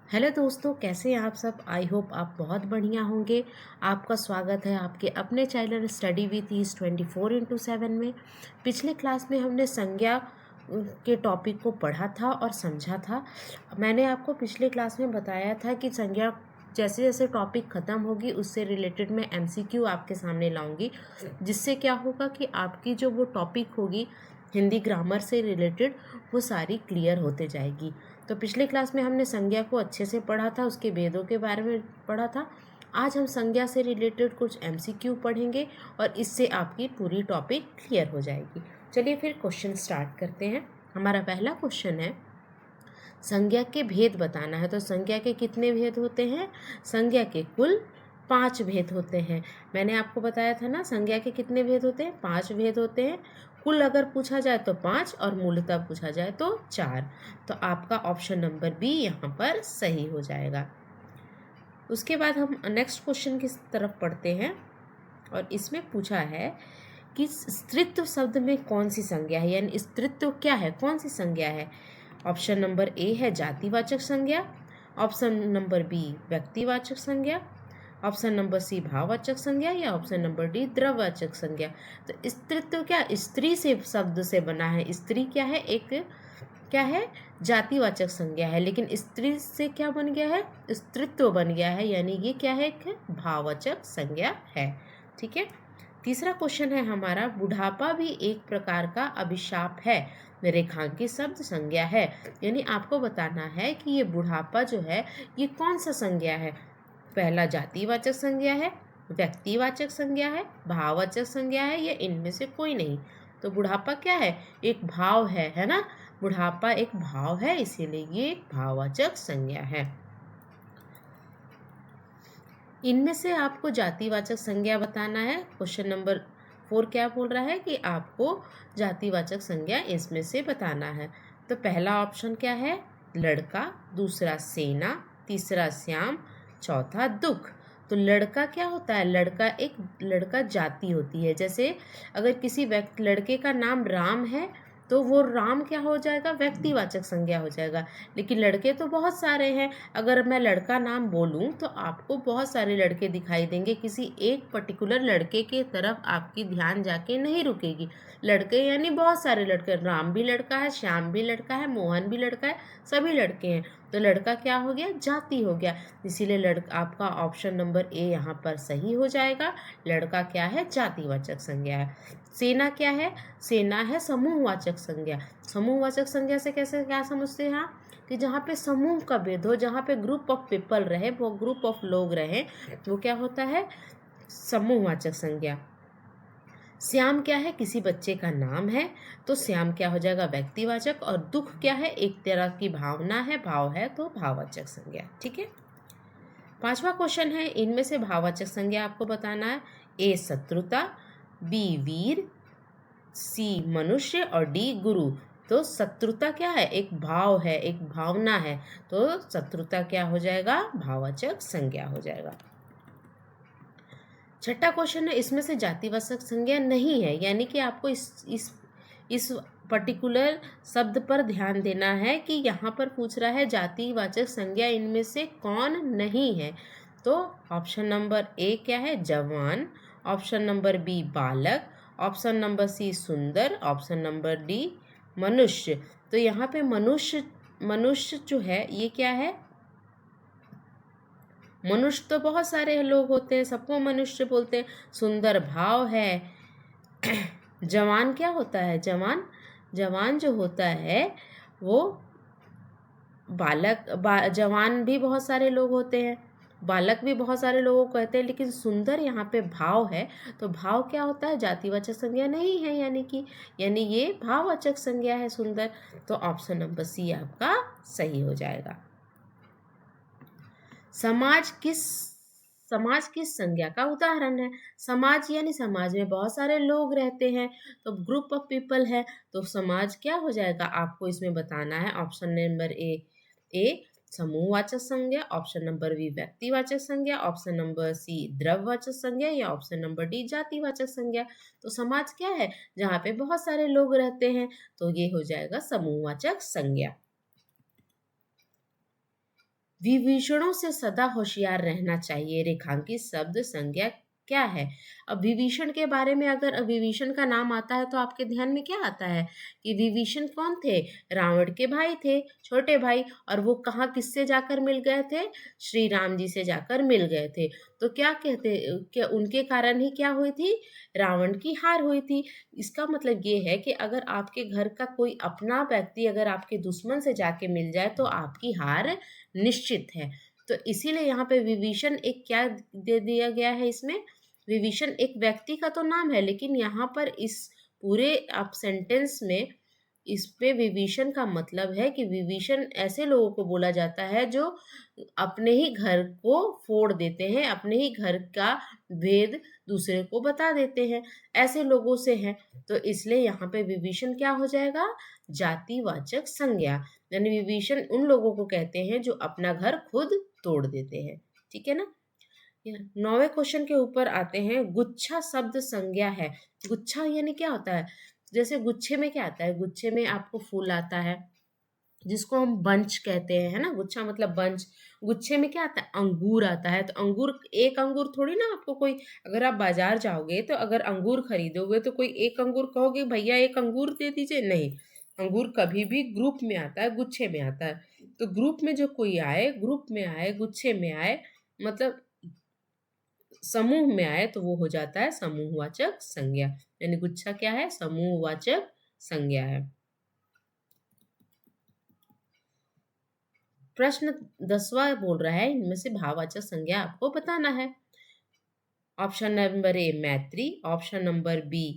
Hello दोस्तों, कैसे हैं आप सब। आई होप आप बहुत बढ़िया होंगे। आपका स्वागत है आपके अपने चैनल स्टडी विथ ईज 24/7 में। पिछले क्लास में हमने संज्ञा के टॉपिक को पढ़ा था और समझा था। मैंने आपको पिछले क्लास में बताया था कि संज्ञा जैसे जैसे टॉपिक ख़त्म होगी उससे रिलेटेड मैं एमसीक्यू आपके सामने लाऊंगी, जिससे क्या होगा कि आपकी जो वो टॉपिक होगी हिंदी ग्रामर से रिलेटेड वो सारी क्लियर होते जाएगी। तो पिछले क्लास में हमने संज्ञा को अच्छे से पढ़ा था, उसके भेदों के बारे में पढ़ा था। आज हम संज्ञा से रिलेटेड कुछ एमसीक्यू पढ़ेंगे और इससे आपकी पूरी टॉपिक क्लियर हो जाएगी। चलिए फिर क्वेश्चन स्टार्ट करते हैं। हमारा पहला क्वेश्चन है, संज्ञा के भेद बताना है। तो संज्ञा के कितने भेद होते हैं? संज्ञा के कुल 5 भेद होते हैं। मैंने आपको बताया था ना, संज्ञा के कितने भेद होते हैं? 5 भेद होते हैं। कुल अगर पूछा जाए तो 5 और मूलतः पूछा जाए तो 4। तो आपका ऑप्शन नंबर बी यहाँ पर सही हो जाएगा। उसके बाद हम नेक्स्ट क्वेश्चन की तरफ पढ़ते हैं और इसमें पूछा है कि स्त्रीत्व शब्द में कौन सी संज्ञा है, यानी स्त्रीत्व क्या है, कौन सी संज्ञा है। ऑप्शन नंबर ए है जातिवाचक संज्ञा, ऑप्शन नंबर बी व्यक्तिवाचक संज्ञा, ऑप्शन नंबर सी भाववाचक संज्ञा या ऑप्शन नंबर डी द्रववाचक संज्ञा। तो स्त्रीत्व क्या स्त्री से शब्द से बना है। स्त्री क्या है? एक क्या है? जातिवाचक संज्ञा है, लेकिन स्त्री से क्या बन गया है? स्त्रीत्व बन गया है, यानी ये क्या है? एक भाववाचक संज्ञा है। ठीक है। तीसरा क्वेश्चन है हमारा, बुढ़ापा भी एक प्रकार का अभिशाप है, रेखांकित शब्द संज्ञा है। यानी आपको बताना है कि ये बुढ़ापा जो है ये कौन सा संज्ञा है। पहला जातिवाचक संज्ञा है, व्यक्तिवाचक संज्ञा है, भाववाचक संज्ञा है या इनमें से कोई नहीं। तो बुढ़ापा क्या है? एक भाव है ना। बुढ़ापा एक भाव है, इसीलिए ये एक भाववाचक संज्ञा है। इनमें से आपको जातिवाचक संज्ञा बताना है। क्वेश्चन नंबर 4 क्या बोल रहा है कि आपको जातिवाचक संज्ञा इसमें से बताना है। तो पहला ऑप्शन क्या है? लड़का, दूसरा सेना, तीसरा श्याम, चौथा दुख। तो लड़का क्या होता है? लड़का जाति होती है। जैसे अगर किसी लड़के का नाम राम है तो वो राम क्या हो जाएगा? व्यक्तिवाचक संज्ञा हो जाएगा। लेकिन लड़के तो बहुत सारे हैं। अगर मैं लड़का नाम बोलूं तो आपको बहुत सारे लड़के दिखाई देंगे, किसी एक पर्टिकुलर लड़के के तरफ आपकी ध्यान जाके नहीं रुकेगी। लड़के यानी बहुत सारे लड़के, राम भी लड़का है, श्याम भी लड़का है, मोहन भी लड़का है, सभी लड़के हैं। तो लड़का क्या हो गया? जाति हो गया। इसीलिए लड़का आपका ऑप्शन नंबर ए यहाँ पर सही हो जाएगा। लड़का क्या है? जातिवाचक संज्ञा है। सेना क्या है? सेना है समूहवाचक संज्ञा। समूहवाचक संज्ञा से कैसे क्या समझते हैं आप? कि जहाँ पे समूह का भेद हो, जहाँ पे ग्रुप ऑफ पीपल रहे, वो ग्रुप ऑफ लोग रहे, वो क्या होता है? समूहवाचक संज्ञा। श्याम क्या है? किसी बच्चे का नाम है, तो श्याम क्या हो जाएगा? व्यक्तिवाचक। और दुख क्या है? एक तरह की भावना है, भाव है, तो भाववाचक संज्ञा। ठीक है। पांचवा क्वेश्चन है, इनमें से भाववाचक संज्ञा आपको बताना है। ए शत्रुता, बी वीर, सी मनुष्य और डी गुरु। तो शत्रुता क्या है? एक भाव है, एक भावना है, तो शत्रुता क्या हो जाएगा? भाववाचक संज्ञा हो जाएगा। छठा क्वेश्चन है, इसमें से जातिवाचक संज्ञा नहीं है, यानी कि आपको इस पर्टिकुलर शब्द पर ध्यान देना है कि यहाँ पर पूछ रहा है जातिवाचक संज्ञा इनमें से कौन नहीं है। तो ऑप्शन नंबर ए क्या है? जवान, ऑप्शन नंबर बी बालक, ऑप्शन नंबर सी सुंदर, ऑप्शन नंबर डी मनुष्य। तो यहाँ पे मनुष्य जो है ये क्या है? मनुष्य तो बहुत सारे लोग होते हैं, सबको मनुष्य बोलते हैं। सुंदर भाव है। जवान क्या होता है? जवान जो होता है वो जवान भी बहुत सारे लोग होते हैं, बालक भी बहुत सारे लोगों को कहते हैं, लेकिन सुंदर यहाँ पे भाव है। तो भाव क्या होता है? जातिवाचक संज्ञा नहीं है, यानी ये भाववाचक संज्ञा है सुंदर। तो ऑप्शन नंबर सी आपका सही हो जाएगा। समाज किस संज्ञा का उदाहरण है? समाज यानी समाज में बहुत सारे लोग रहते हैं, तो ग्रुप ऑफ पीपल है। तो समाज क्या हो जाएगा? आपको इसमें बताना है। ऑप्शन नंबर ए समूहवाचक संज्ञा, ऑप्शन नंबर बी व्यक्तिवाचक संज्ञा, ऑप्शन नंबर सी द्रव्यवाचक संज्ञा या ऑप्शन नंबर डी जातिवाचक संज्ञा। तो समाज क्या है? जहाँ पे बहुत सारे लोग रहते हैं, तो ये हो जाएगा समूहवाचक संज्ञा। विभीषणों से सदा होशियार रहना चाहिए। रेखांकित शब्द संज्ञा क्या है? अब विभीषण के बारे में अगर विभीषण का नाम आता है तो आपके ध्यान में क्या आता है कि विभीषण कौन थे? रावण के भाई थे, छोटे भाई। और वो कहाँ किससे जाकर मिल गए थे? श्री राम जी से जाकर मिल गए थे। तो क्या कहते, क्या उनके कारण ही क्या हुई थी? रावण की हार हुई थी। इसका मतलब ये है कि अगर आपके घर का कोई अपना व्यक्ति अगर आपके दुश्मन से जाके मिल जाए तो आपकी हार निश्चित है। तो इसीलिए यहाँ पे विभीषण एक क्या दे दिया गया है इसमें? विभीषण एक व्यक्ति का तो नाम है, लेकिन यहाँ पर इस पूरे आप सेंटेंस में इस पे विभीषण का मतलब है कि विभीषण ऐसे लोगों को बोला जाता है जो अपने ही घर को फोड़ देते हैं, अपने ही घर का भेद दूसरे को बता देते हैं, ऐसे लोगों से हैं। तो इसलिए यहाँ पे विभीषण क्या हो जाएगा? जातिवाचक संज्ञा। यानी विभीषण उन लोगों को कहते हैं जो अपना घर खुद तोड़ देते हैं। ठीक है ना? 9वें क्वेश्चन के ऊपर आते हैं। गुच्छा शब्द संज्ञा है। गुच्छा यानी क्या होता है? जैसे गुच्छे में क्या आता है? गुच्छे में आपको फूल आता है जिसको हम बंच कहते हैं, है ना? गुच्छा मतलब बंच। गुच्छे में क्या आता है? अंगूर आता है। तो अंगूर, एक अंगूर थोड़ी ना आपको कोई, अगर आप बाजार जाओगे तो अगर अंगूर खरीदोगे तो कोई एक अंगूर कहोगे भैया एक अंगूर दे दीजिए, नहीं। अंगूर कभी भी ग्रुप में आता है, गुच्छे में आता है। तो ग्रुप में जो कोई आए, ग्रुप में आए, गुच्छे में आए, मतलब समूह में आए, तो वो हो जाता है समूहवाचक संज्ञा। यानी गुच्छा क्या है? समूहवाचक संज्ञा है। प्रश्न 10वां बोल रहा है इनमें से भाववाचक संज्ञा आपको बताना है। ऑप्शन नंबर ए मैत्री, ऑप्शन नंबर बी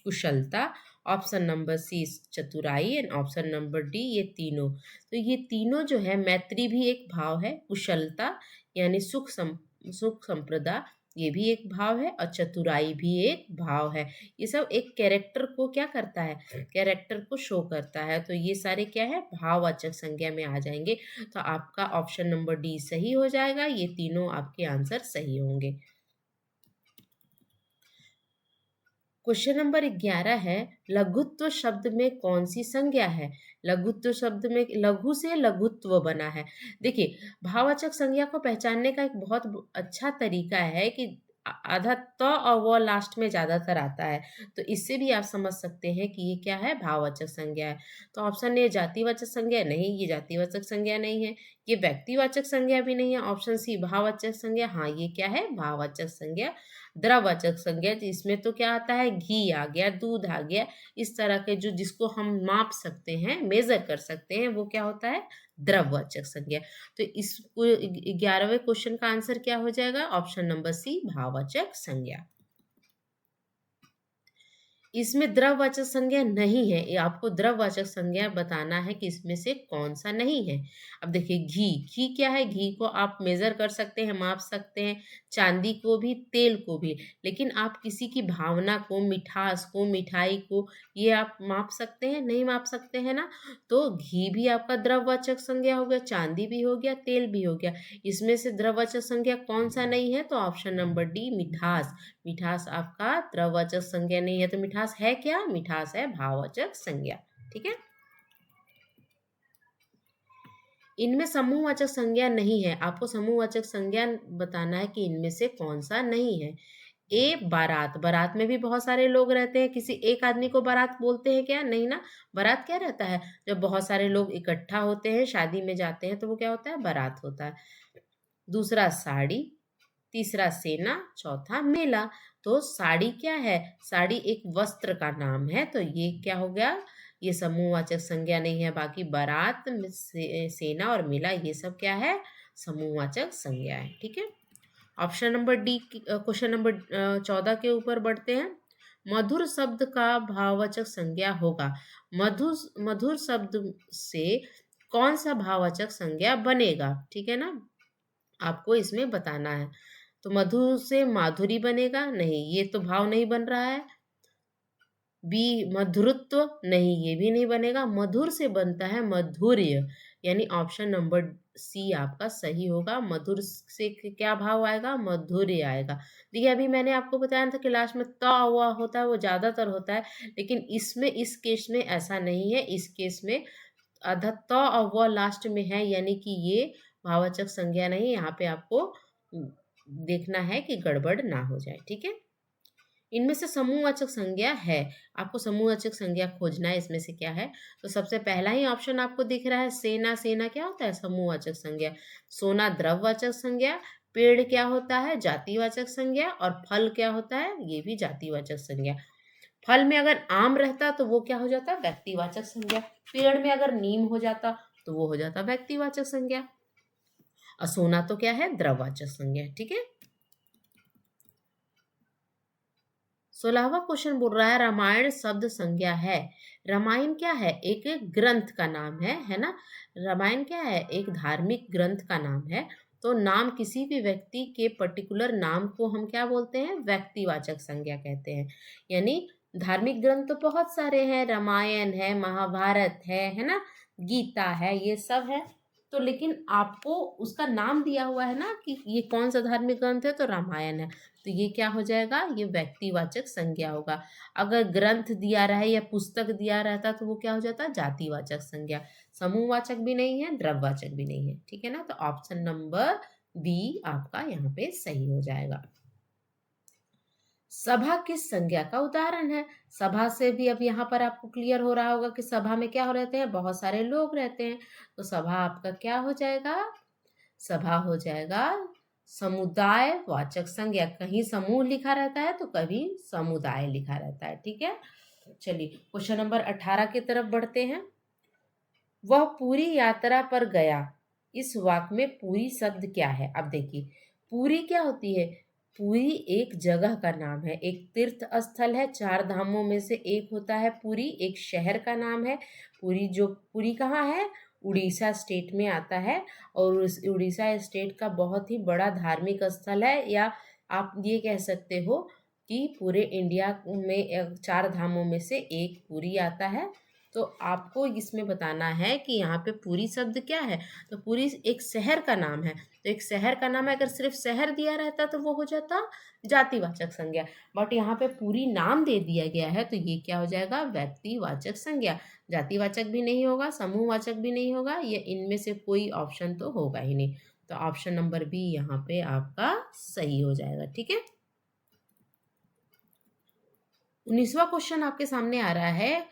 कुशलता, ऑप्शन नंबर सी चतुराई एंड ऑप्शन नंबर डी ये तीनों। तो ये तीनों जो है, मैत्री भी एक भाव है, कुशलता यानी सुख संप्रदा ये भी एक भाव है, और चतुराई भी एक भाव है। ये सब एक कैरेक्टर को क्या करता है? कैरेक्टर को शो करता है। तो ये सारे क्या है? भाववाचक संज्ञा में आ जाएंगे। तो आपका ऑप्शन नंबर डी सही हो जाएगा। ये तीनों आपके आंसर सही होंगे। क्वेश्चन नंबर 11 है, लघुत्व शब्द में कौन सी संज्ञा है? लघुत्व शब्द में लघु से लघुत्व बना है। देखिए, भाववाचक संज्ञा को पहचानने का एक बहुत अच्छा तरीका है कि आधा त और व लास्ट में ज्यादातर आता है। तो इससे भी आप समझ सकते हैं कि ये क्या है? भाववाचक संज्ञा है। तो ऑप्शन ए जातिवाचक संज्ञा, नहीं ये जातिवाचक संज्ञा नहीं है। ये व्यक्तिवाचक संज्ञा भी नहीं है। ऑप्शन सी भाववाचक संज्ञा, हाँ ये क्या है? भाववाचक संज्ञा। द्रववाचक संज्ञा, इसमें तो क्या आता है? घी आ गया, दूध आ गया, इस तरह के जो जिसको हम माप सकते हैं, मेजर कर सकते हैं, वो क्या होता है? द्रववाचक संज्ञा। तो इस 11वें क्वेश्चन का आंसर क्या हो जाएगा? ऑप्शन नंबर सी भाववाचक संज्ञा। इसमें द्रववाचक संज्ञा नहीं है। ये आपको द्रववाचक संज्ञा बताना है कि इसमें से कौन सा नहीं है। अब देखिए, घी, घी क्या है? घी को आप मेजर कर सकते हैं, माप सकते हैं, चांदी को भी, तेल को भी। लेकिन आप किसी की भावना को, मिठास को, मिठाई को, ये आप माप सकते हैं? नहीं माप सकते हैं ना। तो घी भी आपका द्रववाचक संज्ञा हो गया, चांदी भी हो गया, तेल भी हो गया। इसमें से द्रववाचक संज्ञा कौन सा नहीं है? तो ऑप्शन नंबर डी मिठास। मिठास आपका द्रववाचक संज्ञा नहीं है। तो मिठास है क्या? मिठास है भाववाचक संज्ञा। ठीक है। इनमें समूहवाचक संज्ञा नहीं है। आपको समूहवाचक संज्ञा बताना है कि इनमें से कौन सा नहीं है। ए बारात, बारात में भी बहुत सारे लोग रहते हैं। किसी एक आदमी को बारात बोलते हैं क्या? नहीं ना। बारात क्या रहता है? जब बहुत सारे लोग इकट्ठा होते हैं, शादी में जाते हैं, तो वो क्या होता है? बारात होता है। दूसरा साड़ी, तीसरा सेना, चौथा मेला। तो साड़ी क्या है? साड़ी एक वस्त्र का नाम है। तो ये क्या हो गया? ये समूहवाचक संज्ञा नहीं है। बाकी बारात, सेना और मेला ये सब क्या है? समूहवाचक संज्ञा है। ठीक है। Option number D, question number 14 के ऊपर बढ़ते हैं। मधुर शब्द का भाववाचक संज्ञा होगा। मधुर, मधुर शब्द से कौन सा भाववाचक संज्ञा बनेगा? ठीक है ना। आपको इसमें बताना है। तो मधुर से माधुरी बनेगा? नहीं, ये तो भाव नहीं बन रहा है। बी मधुरत्व, नहीं ये भी नहीं बनेगा। मधुर से बनता है मधुर्य, यानी ऑप्शन नंबर सी आपका सही होगा। मधुर से क्या भाव आएगा? मधुर्य आएगा। देखिए, अभी मैंने आपको बताया था कि लास्ट में त हुआ होता है, वो ज्यादातर होता है, लेकिन इसमें, इस केस में ऐसा नहीं है। इस केस में आधा त और व लास्ट में है, यानी कि ये भाववाचक संज्ञा नहीं, यहाँ पे आपको देखना है कि गड़बड़ ना हो जाए, ठीक है। इनमें से समूहवाचक संज्ञा है, आपको समूहवाचक संज्ञा खोजना है, इसमें से क्या है। तो सबसे पहला ही ऑप्शन आपको दिख रहा है सेना, सेना क्या होता है समूहवाचक संज्ञा। सोना द्रव्यवाचक संज्ञा, पेड़ क्या होता है जातिवाचक संज्ञा, और फल क्या होता है ये भी जातिवाचक संज्ञा। फल में अगर आम रहता तो वो क्या हो जाता व्यक्तिवाचक संज्ञा, पेड़ में अगर नीम हो जाता तो वो हो जाता व्यक्तिवाचक संज्ञा, और सोना तो क्या है द्रव्यवाचक संज्ञा, ठीक है। 16वां क्वेश्चन बोल रहा है रामायण शब्द संज्ञा है। रामायण क्या है एक ग्रंथ का नाम है ना। रामायण क्या है एक धार्मिक ग्रंथ का नाम है। तो नाम किसी भी व्यक्ति के पर्टिकुलर नाम को हम क्या बोलते हैं व्यक्तिवाचक संज्ञा कहते हैं। यानी धार्मिक ग्रंथ तो बहुत सारे हैं, रामायण है, महाभारत है ना, गीता है, ये सब है। तो लेकिन आपको उसका नाम दिया हुआ है ना कि ये कौन सा धार्मिक ग्रंथ है, तो रामायण है। तो ये क्या हो जाएगा ये व्यक्तिवाचक संज्ञा होगा। अगर ग्रंथ दिया रहे या पुस्तक दिया रहता तो वो क्या हो जाता जातिवाचक संज्ञा। समूहवाचक भी नहीं है, द्रव्यवाचक भी नहीं है, ठीक है ना। तो ऑप्शन नंबर बी आपका यहाँ पे सही हो जाएगा। सभा किस संज्ञा का उदाहरण है। सभा से भी अब यहाँ पर आपको क्लियर हो रहा होगा कि सभा में क्या हो रहते हैं बहुत सारे लोग रहते हैं। तो सभा आपका क्या हो जाएगा, सभा हो जाएगा समुदाय वाचक संज्ञा। कहीं समूह लिखा रहता है तो कभी समुदाय लिखा रहता है, ठीक है। चलिए क्वेश्चन नंबर 18 की तरफ बढ़ते हैं। वह पूरी यात्रा पर गया, इस वाक्य में पूरी शब्द क्या है। अब देखिए पूरी क्या होती है, पूरी एक जगह का नाम है, एक तीर्थ स्थल है, 4 धामों में से एक होता है पूरी, एक शहर का नाम है पूरी। जो पूरी कहाँ है उड़ीसा स्टेट में आता है, और उस उड़ीसा स्टेट का बहुत ही बड़ा धार्मिक स्थल है, या आप ये कह सकते हो कि पूरे इंडिया में 4 धामों में से एक पूरी आता है। तो आपको इसमें बताना है कि यहाँ पे पूरी शब्द क्या है, तो पूरी एक शहर का नाम है। तो एक शहर का नाम है, अगर सिर्फ शहर दिया रहता तो वो हो जाता जातिवाचक संज्ञा, बट यहाँ पे पूरी नाम दे दिया गया है तो ये क्या हो जाएगा व्यक्तिवाचक संज्ञा। जातिवाचक भी नहीं होगा, समूहवाचक भी नहीं होगा, ये इनमें से कोई ऑप्शन तो होगा ही नहीं। तो ऑप्शन नंबर बी यहाँ पे आपका सही हो जाएगा, ठीक है। 19वां क्वेश्चन आपके सामने आ रहा है,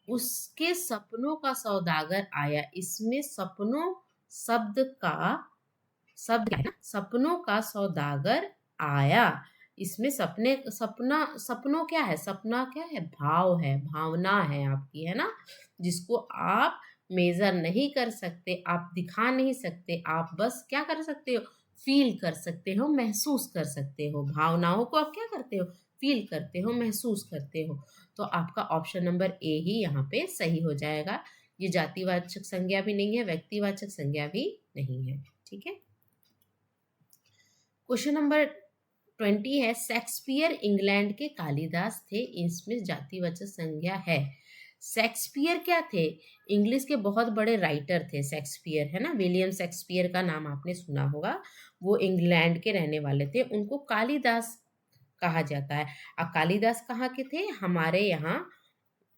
उसके सपनों का सौदागर आया। इसमें सपनों शब्द का शब्द क्या है ना, सपनों का सौदागर आया। इसमें सपने सपना सपनों क्या है, सपना क्या है भाव है, भावना है आपकी, है ना, जिसको आप मेजर नहीं कर सकते, आप दिखा नहीं सकते, आप बस क्या कर सकते हो फील कर सकते हो, महसूस कर सकते हो। भावनाओं को आप क्या करते हो फील करते हो, महसूस करते हो। तो आपका ऑप्शन नंबर ए ही यहाँ पे सही हो जाएगा। ये जातिवाचक संज्ञा भी नहीं है, व्यक्तिवाचक संज्ञा भी नहीं है, ठीक है। क्वेश्चन नंबर 20 है, शेक्सपियर इंग्लैंड के कालिदास थे, इसमें जातिवाचक संज्ञा है। शेक्सपियर क्या थे, इंग्लिश के बहुत बड़े राइटर थे शेक्सपियर, है ना, विलियम शेक्सपियर का नाम आपने सुना होगा। वो इंग्लैंड के रहने वाले थे, उनको कालिदास कहा जाता है। अब कालिदास कहाँ के थे, हमारे यहाँ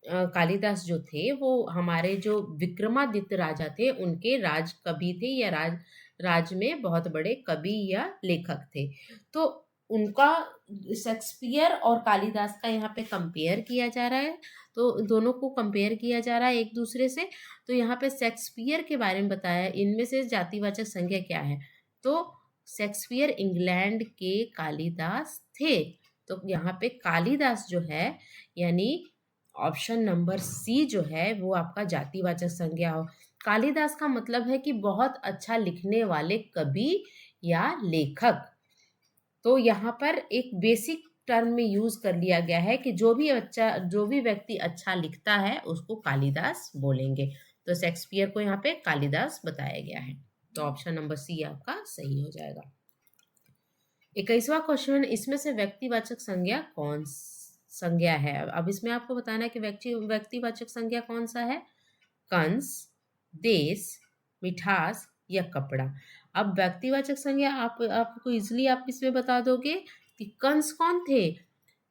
कालिदास जो थे वो हमारे जो विक्रमादित्य राजा थे उनके राज कवि थे, या राज में बहुत बड़े कवि या लेखक थे। तो उनका शेक्सपियर और कालिदास का यहाँ पे कंपेयर किया जा रहा है, तो दोनों को कंपेयर किया जा रहा है एक दूसरे से। तो यहाँ पे शेक्सपियर के बारे में बताया है, इनमें से जातिवाचक संज्ञा क्या है, तो शेक्सपियर इंग्लैंड के कालिदास थे। तो यहाँ पे कालिदास जो है यानी ऑप्शन नंबर सी जो है वो आपका जातिवाचक संज्ञा हो। कालिदास का मतलब है कि बहुत अच्छा लिखने वाले कवि या लेखक। तो यहाँ पर एक बेसिक टर्म में यूज कर लिया गया है कि जो भी व्यक्ति अच्छा लिखता है उसको कालिदास बोलेंगे। तो शेक्सपियर को यहाँ पे कालिदास बताया गया है। तो ऑप्शन नंबर सी आपका सही हो जाएगा। 21वां क्वेश्चन, इसमें से व्यक्तिवाचक संज्ञा कौन संज्ञा है। अब इसमें आपको बताना है कि व्यक्तिवाचक संज्ञा कौन सा है, कंस, देश, मिठास या कपड़ा। अब व्यक्तिवाचक संज्ञा आपको इजिली आप इसमें बता दोगे कि कंस कौन थे,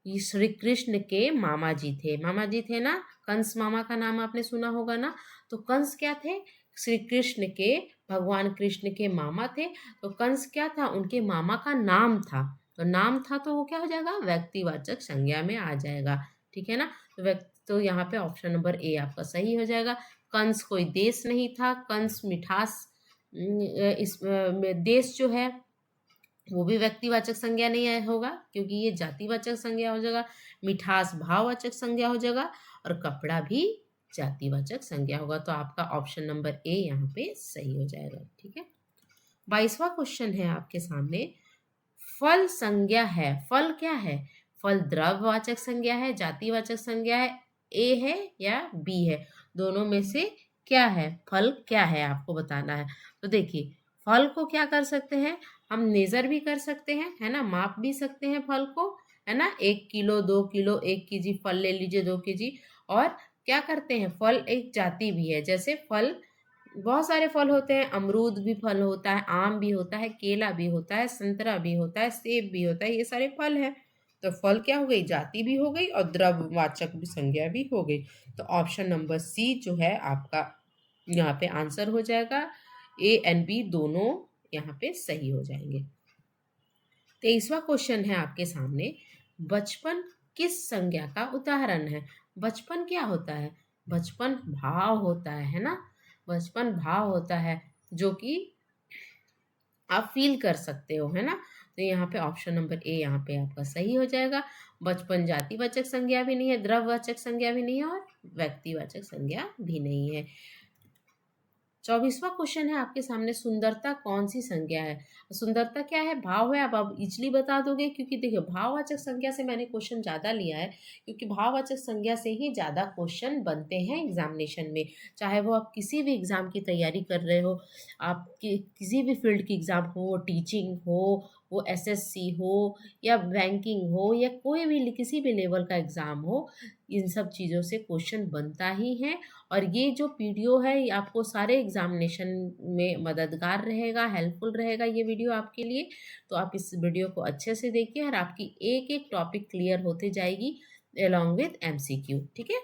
ये श्री कृष्ण के मामा जी थे, मामा जी थे ना, कंस मामा का नाम आपने सुना होगा ना। तो कंस क्या थे? श्री कृष्ण के, भगवान कृष्ण के मामा थे। तो कंस क्या था? उनके मामा का नाम था। तो नाम था तो वो क्या हो जाएगा? व्यक्तिवाचक संज्ञा में आ जाएगा। ठीक है ना? तो यहाँ पे ऑप्शन नंबर ए आपका सही हो जाएगा। कंस कोई देश नहीं था। कंस मिठास, इस देश जो है वो भी व्यक्तिवाचक संज्ञा नहीं होगा, क्योंकि ये जातिवाचक संज्ञा हो जाएगा। मिठास भाववाचक संज्ञा हो जाएगा, और कपड़ा भी जातिवाचक संज्ञा होगा। तो आपका ऑप्शन नंबर ए यहाँ पे सही हो जाएगा। ठीक है। 22वां क्वेश्चन है आपके सामने। फल संज्ञा है। फल क्या है? फल द्रव्यवाचक संज्ञा है, जातिवाचक संज्ञा है, ए है या बी है? दोनों में से क्या है? फल क्या है आपको बताना है। तो देखिए, फल को क्या कर सकते हैं हम? मेजर भी कर सकते हैं, है ना, माप भी सकते हैं फल को, है ना। 1 किलो, 2 किलो, 1 केजी फल ले लीजिए, 2 केजी। और क्या करते हैं, फल एक जाति भी है। जैसे फल, बहुत सारे फल होते हैं। अमरूद भी फल होता है, आम भी होता है, केला भी होता है, संतरा भी होता है, सेब भी होता है। ये सारे फल हैं। तो फल क्या हो गई? जाति भी हो गई और द्रव्यवाचक भी संज्ञा भी हो गई। तो ऑप्शन नंबर सी जो है आपका यहाँ पे आंसर हो जाएगा। ए एंड बी दोनों यहाँ पे सही हो जाएंगे। 23वां क्वेश्चन है आपके सामने। बचपन किस संज्ञा का उदाहरण है? बचपन क्या होता है? बचपन भाव होता है ना। बचपन भाव होता है जो कि आप फील कर सकते हो, है ना। तो यहाँ पे ऑप्शन नंबर ए यहाँ पे आपका सही हो जाएगा। बचपन जातिवाचक संज्ञा भी नहीं है, द्रव्यवाचक संज्ञा भी नहीं है, और व्यक्तिवाचक संज्ञा भी नहीं है। 24वां क्वेश्चन है आपके सामने। सुंदरता कौन सी संज्ञा है? सुंदरता क्या है? भाव है। अब आप इजली बता दोगे, क्योंकि देखिए भाववाचक संज्ञा से मैंने क्वेश्चन ज़्यादा लिया है, क्योंकि भाववाचक संज्ञा से ही ज़्यादा क्वेश्चन बनते हैं एग्जामिनेशन में। चाहे वो आप किसी भी एग्ज़ाम की तैयारी कर रहे हो, आप किसी भी फील्ड की एग्ज़ाम हो, वो टीचिंग हो, वो एसएससी हो, या बैंकिंग हो, या कोई भी किसी भी लेवल का एग्ज़ाम हो, इन सब चीज़ों से क्वेश्चन बनता ही है। और ये जो वीडियो है ये आपको सारे एग्जामिनेशन में मददगार रहेगा, हेल्पफुल रहेगा ये वीडियो आपके लिए। तो आप इस वीडियो को अच्छे से देखिए, और आपकी एक एक टॉपिक क्लियर होते जाएगी अलॉन्ग विथ एमसीक्यू। ठीक है।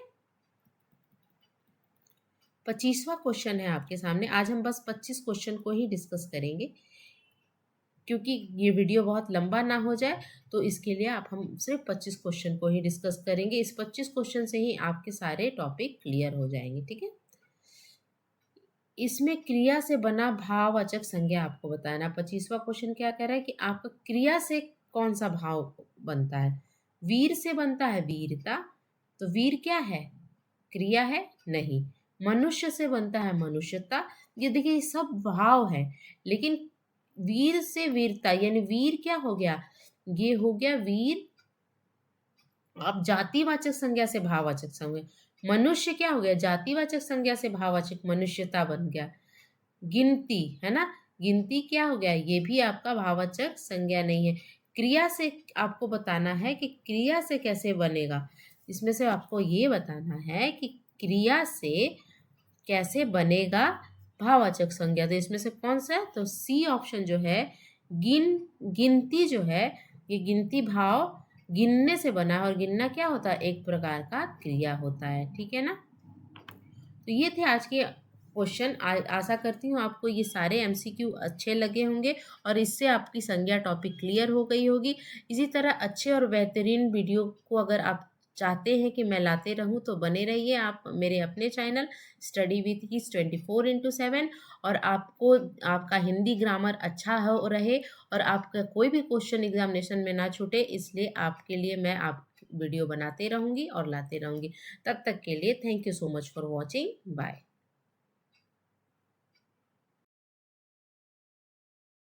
25वां क्वेश्चन है आपके सामने। आज हम बस 25 क्वेश्चन को ही डिस्कस करेंगे, क्योंकि ये वीडियो बहुत लंबा ना हो जाए, तो इसके लिए हम सिर्फ 25 क्वेश्चन को ही डिस्कस करेंगे। इस 25 क्वेश्चन से ही आपके सारे टॉपिक क्लियर हो जाएंगे। ठीक है। इसमें क्रिया से बना भाववाचक संज्ञा आपको बताना। 25वां क्वेश्चन क्या कह रहा है कि आपका क्रिया से कौन सा भाव बनता है? वीर से बनता है वीरता। तो वीर क्या है? क्रिया है? नहीं। मनुष्य से बनता है मनुष्यता। ये देखिए, ये सब भाव है, लेकिन वीर से वीरता, यानी वीर क्या हो गया? ये हो गया वीर। अब जातिवाचक संज्ञा से भाववाचक संज्ञा। मनुष्य क्या हो गया? जातिवाचक संज्ञा से भाववाचक मनुष्यता बन गया। गिनती, है ना, गिनती क्या हो गया? ये भी आपका भाववाचक संज्ञा नहीं है। क्रिया से आपको बताना है कि क्रिया से कैसे बनेगा। इसमें से आपको ये बताना है कि क्रिया से कैसे बनेगा भाववाचक संज्ञा। तो इसमें से कौन सा है? तो सी ऑप्शन जो है, गिनती जो है, ये गिनती भाव गिनने से बना है, और गिनना क्या होता है? एक प्रकार का क्रिया होता है। ठीक है ना। तो ये थे आज के क्वेश्चन। आशा करती हूँ आपको ये सारे एमसीक्यू अच्छे लगे होंगे, और इससे आपकी संज्ञा टॉपिक क्लियर हो गई होगी। इसी तरह अच्छे और बेहतरीन वीडियो को अगर आप चाहते हैं कि मैं लाते रहूं, तो बने रहिए आप मेरे अपने चैनल स्टडी विथ कीज 24/7। और आपको आपका हिंदी ग्रामर अच्छा हो रहे, और आपका कोई भी क्वेश्चन एग्जामिनेशन में ना छूटे, इसलिए आपके लिए मैं आप वीडियो बनाते रहूँगी और लाते रहूँगी। तब तक के लिए thank you so much for watching. Bye.